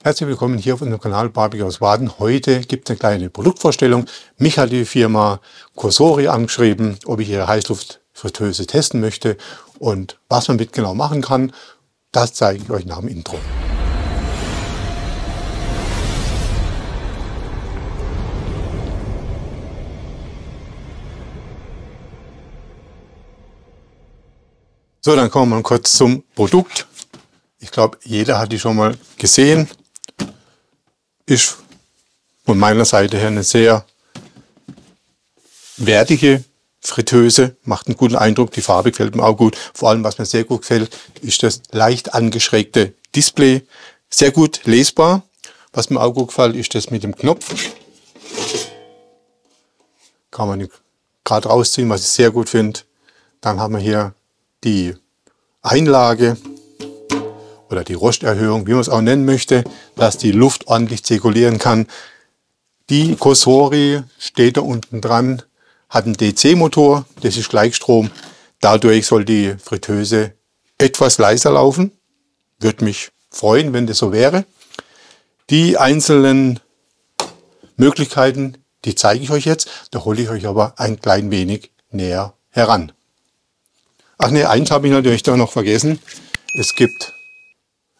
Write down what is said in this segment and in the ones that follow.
Herzlich willkommen hier auf unserem Kanal Barbecue aus Waden. Heute gibt es eine kleine Produktvorstellung. Mich hat die Firma Cosori angeschrieben, ob ich ihre Heißluftfritteuse testen möchte und was man mit genau machen kann. Das zeige ich euch nach dem Intro. So, dann kommen wir mal kurz zum Produkt. Ich glaube, jeder hat die schon mal gesehen. Ist von meiner Seite her eine sehr wertige Fritteuse, macht einen guten Eindruck, die Farbe gefällt mir auch gut. Vor allem, was mir sehr gut gefällt, ist das leicht angeschrägte Display. Sehr gut lesbar. Was mir auch gut gefällt, ist das mit dem Knopf. Kann man gerade rausziehen, was ich sehr gut finde. Dann haben wir hier die Einlage oder die Rosterhöhung, wie man es auch nennen möchte, dass die Luft ordentlich zirkulieren kann. Die Cosori steht da unten dran, hat einen DC-Motor, das ist Gleichstrom. Dadurch soll die Fritteuse etwas leiser laufen. Würde mich freuen, wenn das so wäre. Die einzelnen Möglichkeiten, die zeige ich euch jetzt. Da hole ich euch aber ein klein wenig näher heran. Ach ne, eins habe ich natürlich da noch vergessen. Es gibt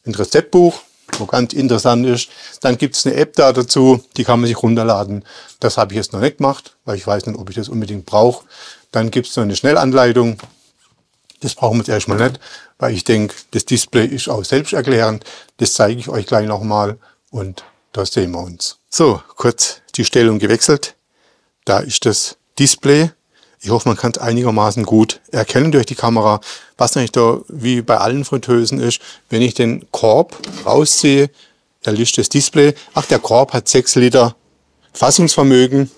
ein Rezeptbuch, wo ganz interessant ist. Dann gibt es eine App da dazu, die kann man sich runterladen. Das habe ich jetzt noch nicht gemacht, weil ich weiß nicht, ob ich das unbedingt brauche. Dann gibt es noch eine Schnellanleitung. Das brauchen wir jetzt erstmal nicht, weil ich denke, das Display ist auch selbsterklärend. Das zeige ich euch gleich nochmal und da sehen wir uns. So, kurz die Stellung gewechselt. Da ist das Display. Ich hoffe, man kann es einigermaßen gut erkennen durch die Kamera. Was natürlich da wie bei allen Fritteusen ist, wenn ich den Korb rausziehe, erlischt das Display. Ach, der Korb hat 6 Liter Fassungsvermögen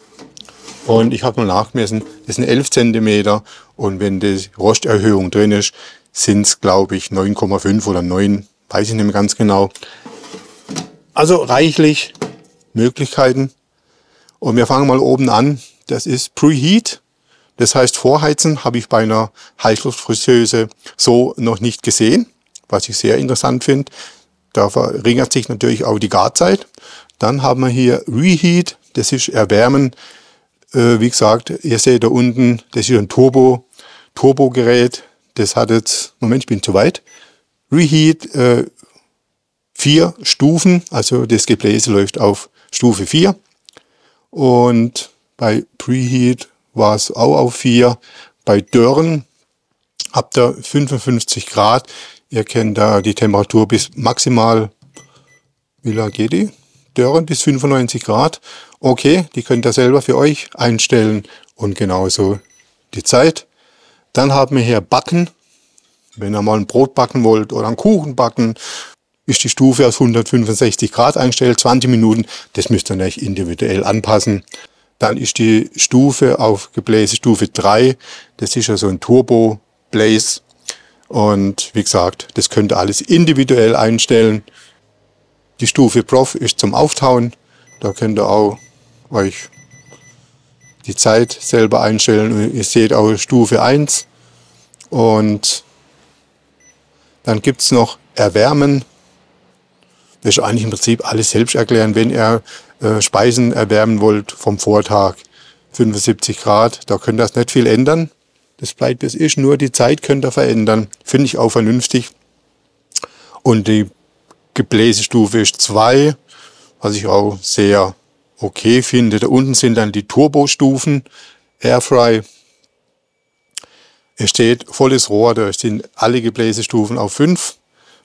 und ich habe mal nachgemessen, das sind 11 cm und wenn die Rosterhöhung drin ist, sind es glaube ich 9,5 oder 9, weiß ich nicht mehr ganz genau. Also reichlich Möglichkeiten und wir fangen mal oben an. Das ist Preheat. Das heißt, Vorheizen habe ich bei einer Heißluftfritteuse so noch nicht gesehen, was ich sehr interessant finde. Da verringert sich natürlich auch die Garzeit. Dann haben wir hier Reheat, das ist Erwärmen. Wie gesagt, ihr seht da unten, das ist ein Turbogerät. Das hat jetzt, Moment, ich bin zu weit. Reheat 4 Stufen, also das Gebläse läuft auf Stufe 4. Und bei Preheat war es auch auf 4. Bei Dörren habt ihr 55 Grad. Ihr kennt da die Temperatur bis maximal, wie lange geht die? Dörren bis 95 Grad. Okay, die könnt ihr selber für euch einstellen und genauso die Zeit. Dann haben wir hier Backen. Wenn ihr mal ein Brot backen wollt oder einen Kuchen backen, ist die Stufe aus 165 Grad eingestellt, 20 Minuten. Das müsst ihr nicht individuell anpassen. Dann ist die Stufe auf Gebläse Stufe 3. Das ist ja so ein Turbo-Blaze. Und wie gesagt, das könnt ihr alles individuell einstellen. Die Stufe Prof ist zum Auftauen. Da könnt ihr auch euch die Zeit selber einstellen. Und ihr seht auch Stufe 1. Und dann gibt es noch Erwärmen. Das ist eigentlich im Prinzip alles selbst erklären, wenn ihr Speisen erwärmen wollt vom Vortag, 75 Grad, da könnt ihr das nicht viel ändern. Das bleibt wie es ist, nur die Zeit könnt ihr verändern. Finde ich auch vernünftig. Und die Gebläsestufe ist 2, was ich auch sehr okay finde. Da unten sind dann die Turbostufen, Airfry. Es steht volles Rohr, da sind alle Gebläsestufen auf 5.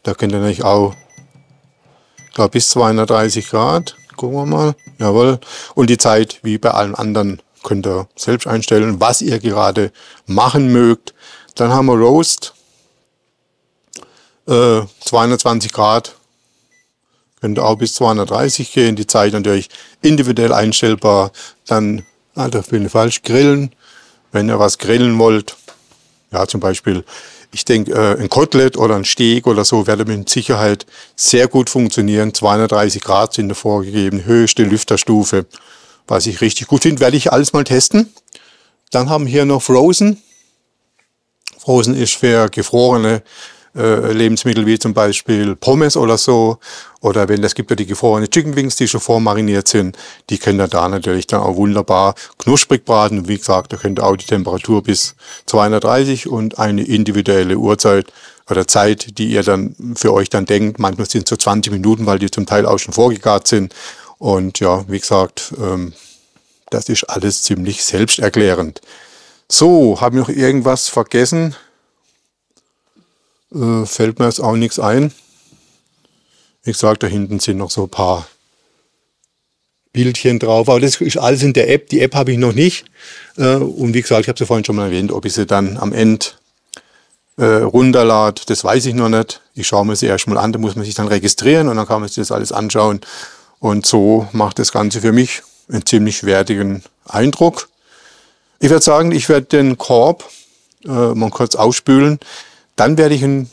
Da könnt ihr natürlich auch, ich glaube, bis 230 Grad. Gucken wir mal. Jawohl. Und die Zeit, wie bei allen anderen, könnt ihr selbst einstellen, was ihr gerade machen mögt. Dann haben wir Roast. 220 Grad. Könnt ihr auch bis 230 gehen. Die Zeit natürlich individuell einstellbar. Dann, da bin ich falsch, Grillen. Wenn ihr was grillen wollt, ja zum Beispiel, ich denke, ein Kotelett oder ein Steak oder so werde mit Sicherheit sehr gut funktionieren. 230 Grad sind vorgegeben, höchste Lüfterstufe, was ich richtig gut finde. Werde ich alles mal testen. Dann haben wir hier noch Frozen. Frozen ist für gefrorene Lebensmittel wie zum Beispiel Pommes oder so. Oder wenn es gibt ja die gefrorene Chicken Wings, die schon vormariniert sind, die könnt ihr da natürlich dann auch wunderbar knusprig braten. Und wie gesagt, da könnt ihr auch die Temperatur bis 230 und eine individuelle Uhrzeit oder Zeit, die ihr dann für euch dann denkt. Manchmal sind es so 20 Minuten, weil die zum Teil auch schon vorgegart sind. Und ja, wie gesagt, das ist alles ziemlich selbsterklärend. So, habe ich noch irgendwas vergessen? Fällt mir jetzt auch nichts ein. Wie gesagt, da hinten sind noch so ein paar Bildchen drauf. Aber das ist alles in der App. Die App habe ich noch nicht. Und wie gesagt, ich habe sie vorhin schon mal erwähnt, ob ich sie dann am Ende runterlade, das weiß ich noch nicht. Ich schaue mir sie erst mal an, da muss man sich dann registrieren und dann kann man sich das alles anschauen. Und so macht das Ganze für mich einen ziemlich wertigen Eindruck. Ich würde sagen, ich werde den Korb mal kurz ausspülen. Dann werde ich ihn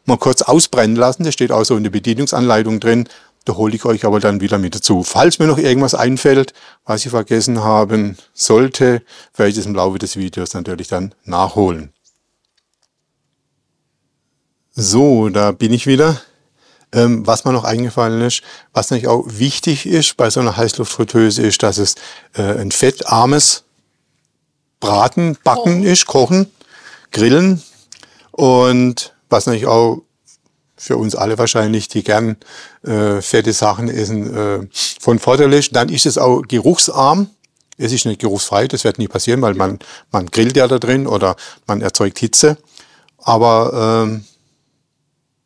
mal kurz ausbrennen lassen. Das steht auch so in der Bedienungsanleitung drin. Da hole ich euch aber dann wieder mit dazu. Falls mir noch irgendwas einfällt, was ich vergessen haben sollte, werde ich das im Laufe des Videos natürlich dann nachholen. So, da bin ich wieder. Was mir noch eingefallen ist, was natürlich auch wichtig ist bei so einer Heißluftfritteuse, ist, dass es ein fettarmes Braten, Backen ist, Kochen, Grillen. Und was natürlich auch für uns alle wahrscheinlich, die gern fette Sachen essen, von Vorteil ist. Dann ist es auch geruchsarm. Es ist nicht geruchsfrei, das wird nie passieren, weil man grillt ja da drin oder man erzeugt Hitze. Aber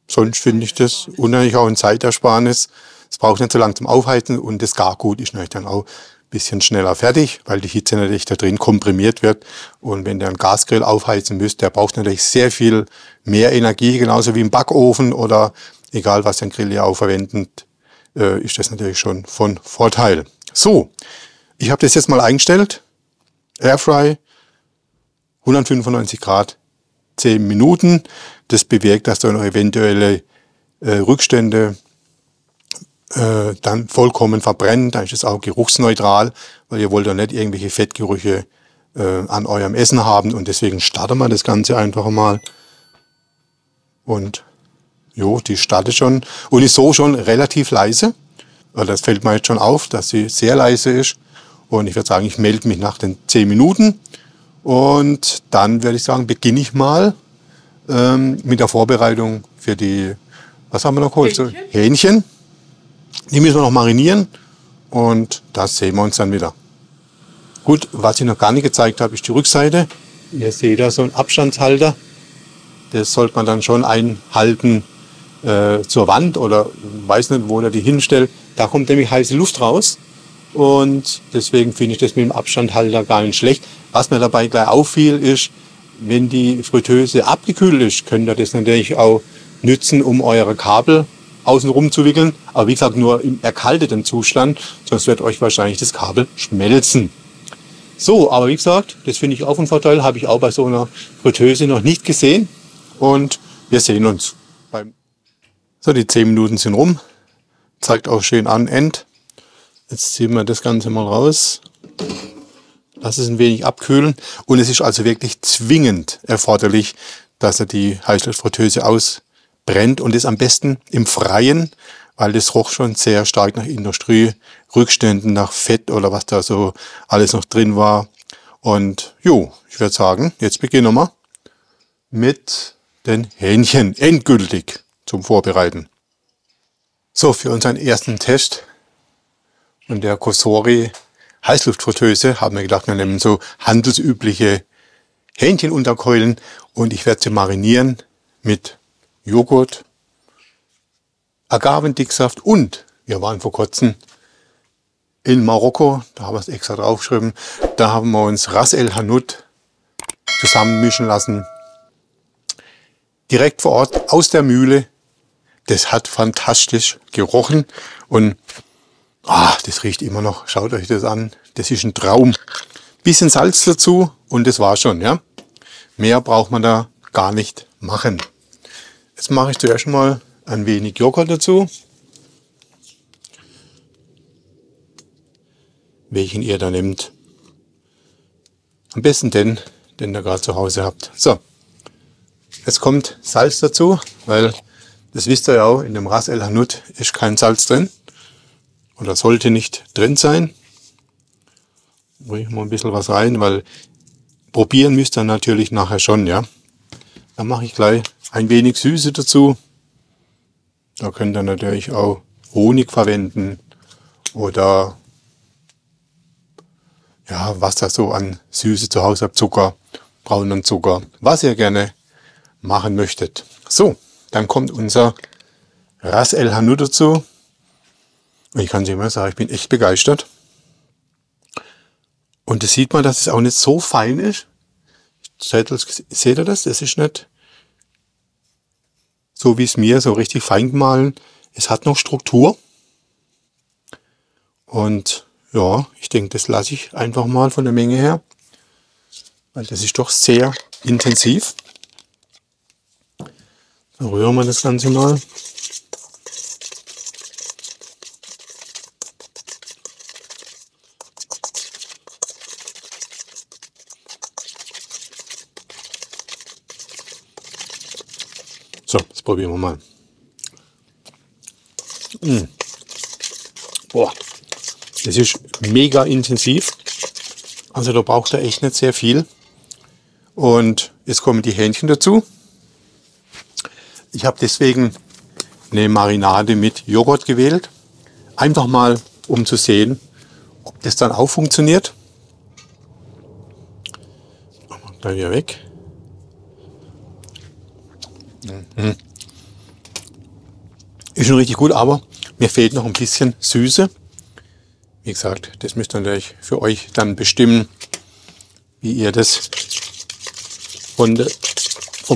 sonst finde ich das unheimlich auch ein Zeitersparnis. Es braucht nicht so lange zum Aufheizen und das Gargut ist natürlich dann auch ein bisschen schneller fertig, weil die Hitze natürlich da drin komprimiert wird. Und wenn ihr einen Gasgrill aufheizen müsst, der braucht natürlich sehr viel mehr Energie, genauso wie im Backofen oder egal was den Grill ja auch verwendet, ist das natürlich schon von Vorteil. So, ich habe das jetzt mal eingestellt. Airfry, 195 Grad, 10 Minuten. Das bewirkt, dass da noch eventuelle Rückstände dann vollkommen verbrennen. Dann ist es auch geruchsneutral, weil ihr wollt ja nicht irgendwelche Fettgerüche an eurem Essen haben. Und deswegen starten wir das Ganze einfach mal. Und jo, die startet schon und ist so schon relativ leise. Das fällt mir jetzt schon auf, dass sie sehr leise ist. Und ich würde sagen, ich melde mich nach den 10 Minuten. Und dann würde ich sagen, beginne ich mal mit der Vorbereitung für die, was haben wir noch geholt? Hähnchen. Hähnchen. Die müssen wir noch marinieren und das sehen wir uns dann wieder. Gut, was ich noch gar nicht gezeigt habe, ist die Rückseite. Ihr seht da so einen Abstandshalter. Das sollte man dann schon einhalten zur Wand oder weiß nicht, wo er die hinstellt. Da kommt nämlich heiße Luft raus und deswegen finde ich das mit dem Abstandhalter gar nicht schlecht. Was mir dabei gleich auffiel ist, wenn die Fritteuse abgekühlt ist, könnt ihr das natürlich auch nützen, um eure Kabel außenrum zu wickeln. Aber wie gesagt, nur im erkalteten Zustand, sonst wird euch wahrscheinlich das Kabel schmelzen. So, aber wie gesagt, das finde ich auch ein Vorteil, habe ich auch bei so einer Fritteuse noch nicht gesehen. Und wir sehen uns. So, die 10 Minuten sind rum. Zeigt auch schön an, End. Jetzt ziehen wir das Ganze mal raus. Lass es ein wenig abkühlen. Und es ist also wirklich zwingend erforderlich, dass er die Heißluftfritteuse ausbrennt. Und das am besten im Freien, weil das roch schon sehr stark nach Industrierückständen, nach Fett oder was da so alles noch drin war. Und jo, ich würde sagen, jetzt beginnen wir mit den Hähnchen endgültig zum Vorbereiten. So, für unseren ersten Test von der Cosori Heißluftfritteuse haben wir gedacht, wir nehmen so handelsübliche Hähnchenunterkeulen und ich werde sie marinieren mit Joghurt, Agavendicksaft und wir waren vor kurzem in Marokko, da haben wir es extra draufgeschrieben, da haben wir uns Ras El Hanout zusammenmischen lassen. Direkt vor Ort aus der Mühle. Das hat fantastisch gerochen und das riecht immer noch. Schaut euch das an. Das ist ein Traum. Bisschen Salz dazu und das war schon. Ja? Mehr braucht man da gar nicht machen. Jetzt mache ich zuerst mal ein wenig Joghurt dazu. Welchen ihr da nehmt. Am besten den ihr gerade zu Hause habt. So. Jetzt kommt Salz dazu, weil das wisst ihr ja auch, in dem Ras El Hanout ist kein Salz drin. Oder sollte nicht drin sein. Bringe ich mal ein bisschen was rein, weil probieren müsst ihr natürlich nachher schon, ja. Dann mache ich gleich ein wenig Süße dazu. Da könnt ihr natürlich auch Honig verwenden oder ja, was da so an Süße zu Hause habt, Zucker, braunen Zucker, was ihr gerne machen möchtet. So, dann kommt unser Ras El Hanout dazu. Und ich kann es immer sagen, ich bin echt begeistert. Und das sieht man, dass es auch nicht so fein ist. Seht ihr das? Das ist nicht so wie es mir, so richtig fein gemahlen. Es hat noch Struktur. Und ja, ich denke, das lasse ich einfach mal von der Menge her. Weil das ist doch sehr intensiv. Dann rühren wir das Ganze mal. So, das probieren wir mal. Boah, das ist mega intensiv. Also da braucht er echt nicht sehr viel. Und jetzt kommen die Hähnchen dazu. Ich habe deswegen eine Marinade mit Joghurt gewählt. Einfach mal, um zu sehen, ob das dann auch funktioniert. Machen wir gleich wieder weg. Ist schon richtig gut, aber mir fehlt noch ein bisschen Süße. Wie gesagt, das müsst ihr natürlich für euch dann bestimmen, wie ihr das vom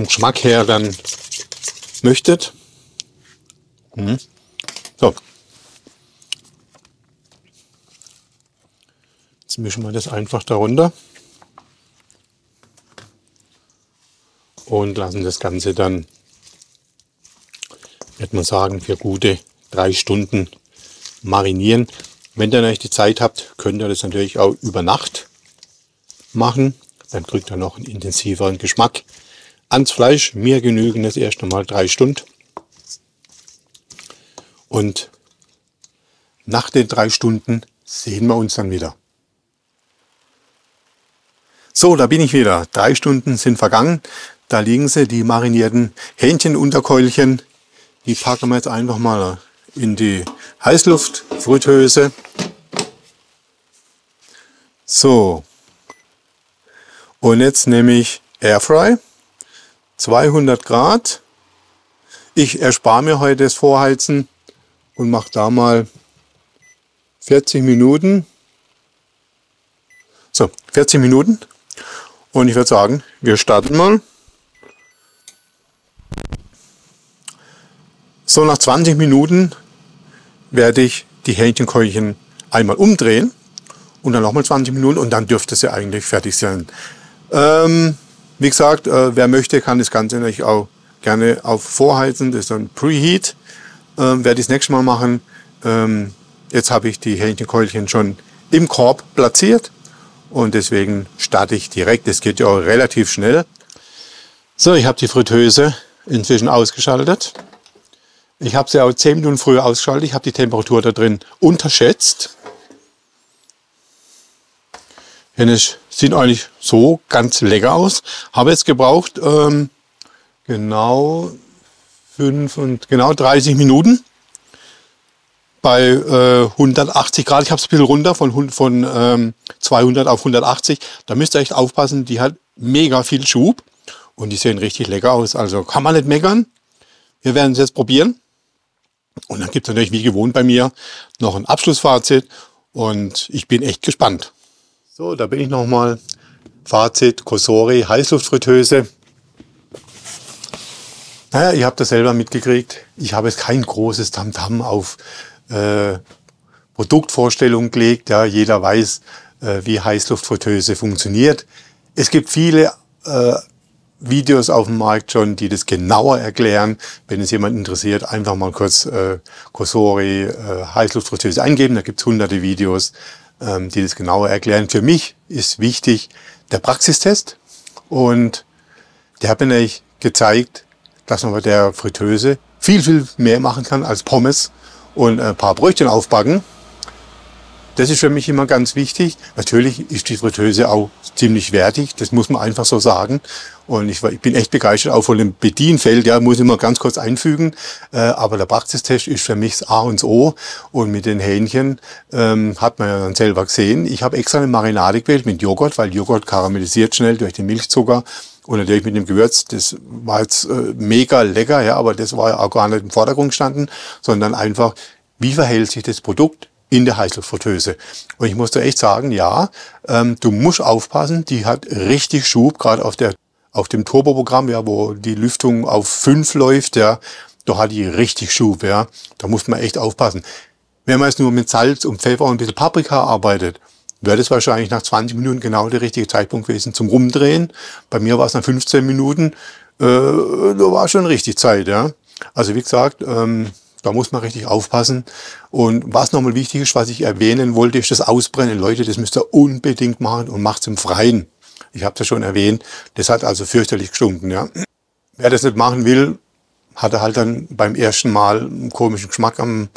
Geschmack her dann möchtet. So. Jetzt mischen wir das einfach darunter und lassen das Ganze dann, würde man sagen, für gute 3 Stunden marinieren. Wenn ihr nicht die Zeit habt, könnt ihr das natürlich auch über Nacht machen. Dann kriegt ihr noch einen intensiveren Geschmack ans Fleisch. Mir genügen das erst einmal 3 Stunden. Und nach den 3 Stunden sehen wir uns dann wieder. So, da bin ich wieder. 3 Stunden sind vergangen. Da liegen sie, die marinierten Hähnchenunterkeulchen. Die packen wir jetzt einfach mal in die Heißluftfritteuse. So. Und jetzt nehme ich Airfry. 200 Grad. Ich erspare mir heute das Vorheizen und mache da mal 40 Minuten. So, 40 Minuten. Und ich würde sagen, wir starten mal. So, nach 20 Minuten werde ich die Hähnchenkeulchen einmal umdrehen und dann nochmal 20 Minuten und dann dürfte sie eigentlich fertig sein. Wie gesagt, wer möchte, kann das Ganze natürlich auch gerne auf Vorheizen. Das ist ein Preheat. Werde ich das nächste Mal machen. Jetzt habe ich die Hähnchenkeulchen schon im Korb platziert und deswegen starte ich direkt. Das geht ja auch relativ schnell. So, ich habe die Fritteuse inzwischen ausgeschaltet. Ich habe sie auch 10 Minuten früher ausgeschaltet. Ich habe die Temperatur da drin unterschätzt. Es sieht eigentlich so ganz lecker aus. Habe jetzt gebraucht genau 30 Minuten bei 180 Grad. Ich habe es ein bisschen runter von 200 auf 180. Da müsst ihr echt aufpassen. Die hat mega viel Schub und die sehen richtig lecker aus. Also kann man nicht meckern. Wir werden es jetzt probieren. Und dann gibt es natürlich wie gewohnt bei mir noch ein Abschlussfazit und ich bin echt gespannt. So, da bin ich nochmal. Fazit, Cosori, Heißluftfritteuse. Naja, ihr habt das selber mitgekriegt. Ich habe jetzt kein großes Tamtam auf Produktvorstellungen gelegt. Ja, jeder weiß, wie Heißluftfritteuse funktioniert. Es gibt viele Videos auf dem Markt schon, die das genauer erklären. Wenn es jemand interessiert, einfach mal kurz Cosori Heißluftfritteuse eingeben. Da gibt es hunderte Videos, die das genauer erklären. Für mich ist wichtig der Praxistest und der hat mir nämlich gezeigt, dass man bei der Fritteuse viel, viel mehr machen kann als Pommes und ein paar Brötchen aufbacken. Das ist für mich immer ganz wichtig. Natürlich ist die Fritteuse auch ziemlich wertig, das muss man einfach so sagen. Und ich bin echt begeistert, auch von dem Bedienfeld, ja, muss ich mal ganz kurz einfügen. Aber der Praxistest ist für mich das A und das O. Und mit den Hähnchen hat man ja dann selber gesehen. Ich habe extra eine Marinade gewählt mit Joghurt, weil Joghurt karamellisiert schnell durch den Milchzucker. Und natürlich mit dem Gewürz, das war jetzt mega lecker, ja, aber das war ja auch gar nicht im Vordergrund gestanden, sondern einfach, wie verhält sich das Produkt in der Heißluftfritteuse. Und ich muss da echt sagen, ja, du musst aufpassen, die hat richtig Schub, gerade auf dem Turboprogramm, ja, wo die Lüftung auf 5 läuft, ja, da hat die richtig Schub, ja. Da muss man echt aufpassen. Wenn man jetzt nur mit Salz und Pfeffer und ein bisschen Paprika arbeitet, wäre das wahrscheinlich nach 20 Minuten genau der richtige Zeitpunkt gewesen zum Rumdrehen. Bei mir war es nach 15 Minuten, da war schon richtig Zeit, ja. Also wie gesagt, da muss man richtig aufpassen. Und was nochmal wichtig ist, was ich erwähnen wollte, ist das Ausbrennen. Leute, das müsst ihr unbedingt machen und macht es im Freien. Ich habe es ja schon erwähnt, das hat also fürchterlich gestunken. Ja. Wer das nicht machen will, hat er halt dann beim ersten Mal einen komischen Geschmack am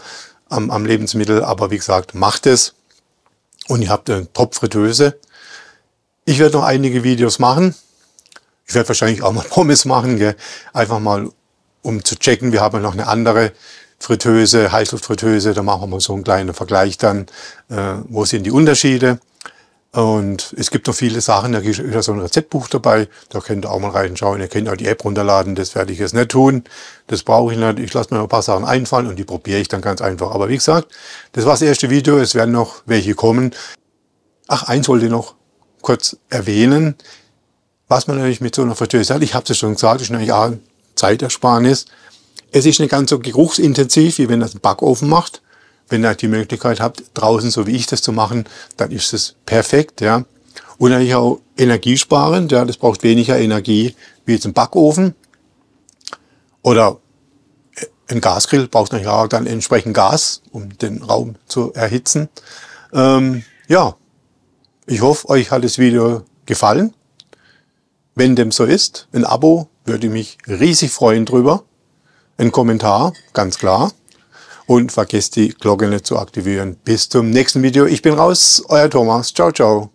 Lebensmittel. Aber wie gesagt, macht es. Und ihr habt eine Top-Fritteuse. Ich werde noch einige Videos machen. Ich werde wahrscheinlich auch mal Pommes machen. Gell. Einfach mal, um zu checken. Wir haben noch eine andere Fritteuse, Heißluftfritteuse. Da machen wir mal so einen kleinen Vergleich dann. Wo sind die Unterschiede? Und es gibt noch viele Sachen, da ist so ein Rezeptbuch dabei, da könnt ihr auch mal reinschauen. Ihr könnt auch die App runterladen, das werde ich jetzt nicht tun. Das brauche ich nicht. Ich lasse mir ein paar Sachen einfallen und die probiere ich dann ganz einfach. Aber wie gesagt, das war das erste Video, es werden noch welche kommen. Ach, eins wollte ich noch kurz erwähnen, was man natürlich mit so einer Fritteuse hat. Ich habe es schon gesagt, das ist natürlich auch Zeitersparnis. Es ist nicht ganz so geruchsintensiv, wie wenn das ein Backofen macht. Wenn ihr die Möglichkeit habt, draußen so wie ich das zu machen, dann ist es perfekt, ja. Und natürlich auch energiesparend, ja. Das braucht weniger Energie wie jetzt ein Backofen. Oder ein Gasgrill braucht natürlich auch dann entsprechend Gas, um den Raum zu erhitzen. Ja, ich hoffe, euch hat das Video gefallen. Wenn dem so ist, ein Abo würde mich riesig freuen drüber. Ein Kommentar, ganz klar. Und vergesst die Glocke nicht zu aktivieren. Bis zum nächsten Video. Ich bin raus, euer Thomas. Ciao, ciao.